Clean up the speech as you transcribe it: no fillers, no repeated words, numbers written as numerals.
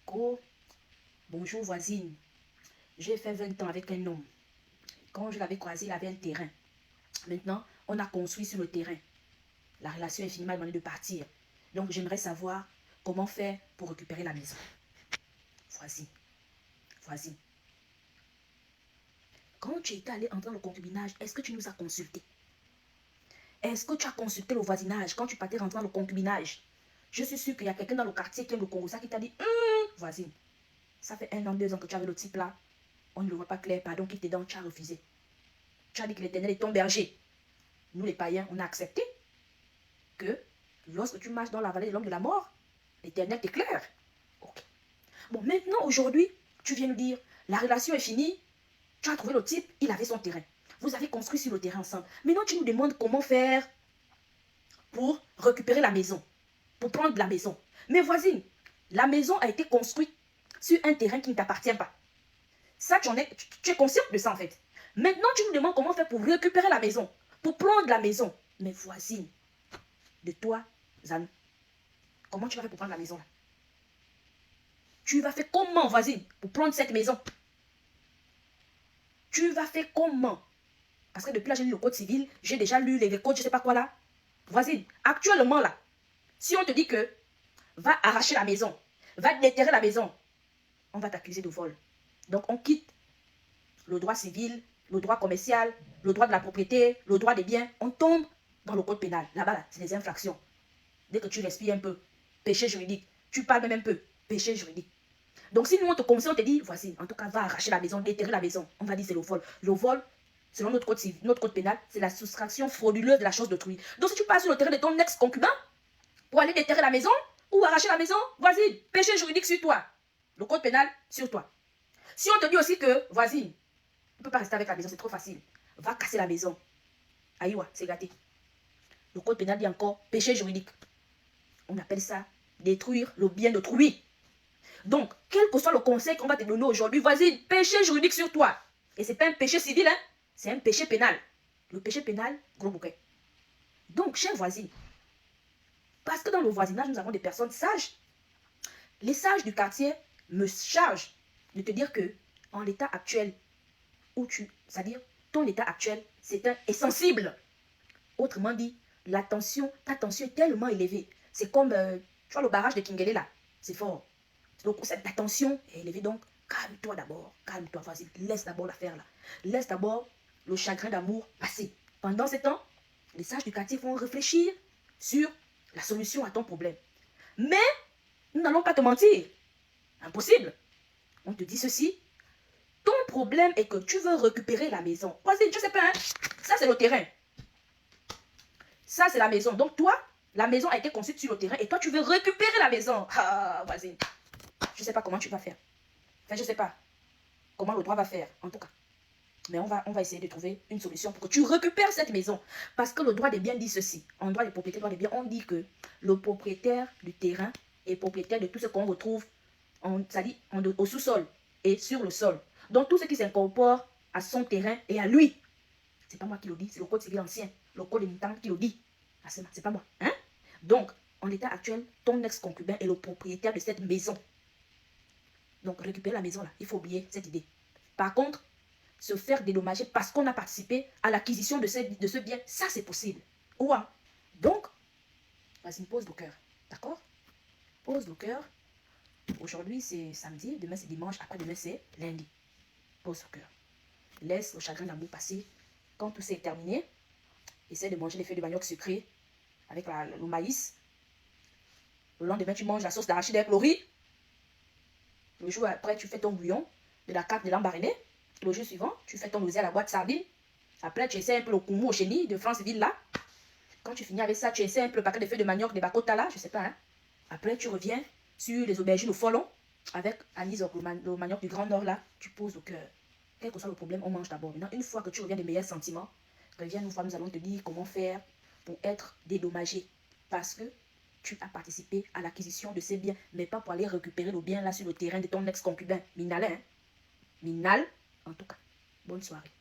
Go. Bonjour voisine. J'ai fait 20 ans avec un homme. Quand je l'avais croisé, il avait un terrain. Maintenant, on a construit sur le terrain. La relation est finie, il m'a demandé de partir. Donc, j'aimerais savoir comment faire pour récupérer la maison. Voisine. Voisine. Quand tu étais allé entrer dans le concubinage, est-ce que tu nous as consulté? Est-ce que tu as consulté le voisinage quand tu partais rentrer dans le concubinage? Je suis sûre qu'il y a quelqu'un dans le quartier qui aime le Congo, ça qui t'a dit, voisine, ça fait 1 an, 2 ans que tu avais le type là. On ne le voit pas clair, pardon, qu'il t'est dans, tu as refusé. Tu as dit que l'Éternel est ton berger. Nous les païens, on a accepté que lorsque tu marches dans la vallée de l'homme de la mort, l'Éternel t'éclaire. Ok. Bon, maintenant, aujourd'hui, tu viens nous dire, la relation est finie, tu as trouvé le type, il avait son terrain. Vous avez construit sur le terrain ensemble. Maintenant, tu nous demandes comment faire pour récupérer la maison, pour prendre la maison. Mais voisine, la maison a été construite sur un terrain qui ne t'appartient pas. Ça, tu es consciente de ça en fait. Maintenant, tu nous demandes comment faire pour récupérer la maison, pour prendre la maison. Mais voisine, de toi, Zan, comment tu vas faire pour prendre la maison là? Tu vas faire comment, voisine, pour prendre cette maison? Tu vas faire comment? Parce que depuis là, j'ai lu le code civil, j'ai déjà lu les codes, je ne sais pas quoi là. Voisine, actuellement là, si on te dit que va arracher la maison, va déterrer la maison, on va t'accuser de vol. Donc on quitte le droit civil, le droit commercial, le droit de la propriété, le droit des biens. On tombe dans le code pénal. Là-bas, là, c'est des infractions. Dès que tu respires un peu, péché juridique. Tu parles même un peu, péché juridique. Donc si nous on te conseille, on te dit, voici, en tout cas, va arracher la maison, déterrer la maison. On va dire c'est le vol. Le vol, selon notre code civil, notre code pénal, c'est la soustraction frauduleuse de la chose d'autrui. Donc si tu passes sur le terrain de ton ex-concubin pour aller déterrer la maison ou arracher la maison, voisine, péché juridique sur toi. Le code pénal sur toi. Si on te dit aussi que, voisine, on ne peut pas rester avec la maison, c'est trop facile. Va casser la maison. Aïwa, c'est gâté. Le code pénal dit encore péché juridique. On appelle ça détruire le bien d'autrui. Donc, quel que soit le conseil qu'on va te donner aujourd'hui, voisine, péché juridique sur toi. Et ce n'est pas un péché civil, hein? C'est un péché pénal. Le péché pénal, gros bouquet. Donc, chère voisine, parce que dans le voisinage, nous avons des personnes sages. Les sages du quartier me chargent de te dire que, en l'état actuel, c'est-à-dire ton état actuel, c'est insensible. Autrement dit, ta tension est tellement élevée. C'est comme, tu vois, le barrage de Kingele là, c'est fort. Donc, ta tension est élevée, donc calme-toi d'abord, calme-toi, vas-y, laisse d'abord l'affaire là. Laisse d'abord le chagrin d'amour passer. Pendant ce temps, les sages du quartier vont réfléchir sur la solution à ton problème. Mais, nous n'allons pas te mentir. Impossible. On te dit ceci. Ton problème est que tu veux récupérer la maison. Vas-y, je sais pas, hein? Ça c'est le terrain. Ça c'est la maison. Donc toi, la maison a été construite sur le terrain et toi tu veux récupérer la maison. Ah, vas-y. Je ne sais pas comment tu vas faire. Enfin, je ne sais pas comment le droit va faire, en tout cas. Mais on va essayer de trouver une solution pour que tu récupères cette maison. Parce que le droit des biens dit ceci. En droit des propriétés, droit des biens, on dit que le propriétaire du terrain est propriétaire de tout ce qu'on retrouve au sous-sol et sur le sol. Donc, tout ce qui s'incorpore à son terrain et à lui. C'est pas moi qui le dis, c'est le code civil ancien. Le code limitant qui le dit. Ah, c'est pas moi. Hein? Donc, en l'état actuel, ton ex-concubin est le propriétaire de cette maison. Donc, récupérer la maison là, il faut oublier cette idée. Par contre, se faire dédommager parce qu'on a participé à l'acquisition de ce bien, ça c'est possible. Ouais. Donc, vas-y, pose le cœur. D'accord? Pose le cœur. Aujourd'hui c'est samedi, demain c'est dimanche, après-demain c'est lundi. Pose le cœur. Laisse le chagrin d'amour passer. Quand tout c'est terminé, essaie de manger les feuilles de manioc sucrées avec le maïs. Le lendemain, tu manges la sauce d'arachide avec le riz. Le jour après, tu fais ton bouillon de la carte de l'embaréné. Le jour suivant, tu fais ton rosé à la boîte sardine. Après, tu essaies un peu le koumou au chenille de Franceville là. Quand tu finis avec ça, tu essaies un peu le paquet de feuilles de manioc de Bakota là, je sais pas. Hein. Après, tu reviens sur les aubergines au folon avec Anis, le manioc du Grand Nord là. Tu poses au cœur. Quel que soit le problème, on mange d'abord. Maintenant, une fois que tu reviens des meilleurs sentiments, reviens nous voir, nous allons te dire comment faire pour être dédommagé. Parce que tu as participé à l'acquisition de ces biens, mais pas pour aller récupérer le bien là sur le terrain de ton ex-concubin. Minal, hein? Minal, en tout cas. Bonne soirée.